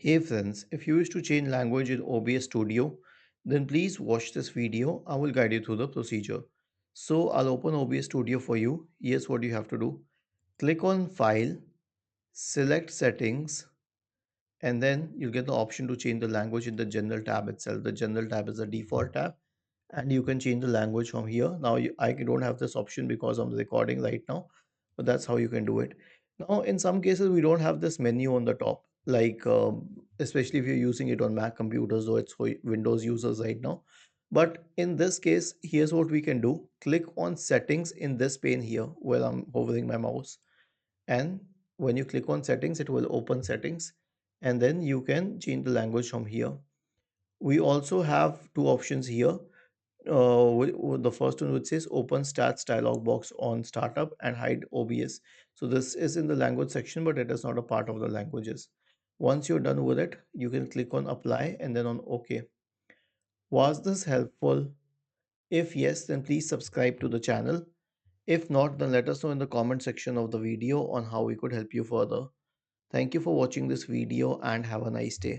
Hey friends, if you wish to change language in OBS Studio, then please watch this video. I will guide you through the procedure. So I'll open OBS Studio for you. Here's what you have to do. Click on File, select Settings, and then you'll get the option to change the language in the General tab itself. The General tab is the default tab, and you can change the language from here. Now I don't have this option because I'm recording right now, but that's how you can do it. Now in some cases we don't have this menu on the top, like especially if you're using it on Mac computers, though it's for Windows users right now. But in this case, here's what we can do. Click on settings in this pane here where I'm hovering my mouse, and when you click on settings it will open settings, and then you can change the language from here. We also have two options here. The first one which says open stats dialog box on startup and hide OBS. So this is in the language section, but it is not a part of the languages. Once you're done with it, you can click on apply and then on OK. Was this helpful? If yes, then please subscribe to the channel. If not, then let us know in the comment section of the video on how we could help you further. Thank you for watching this video and have a nice day.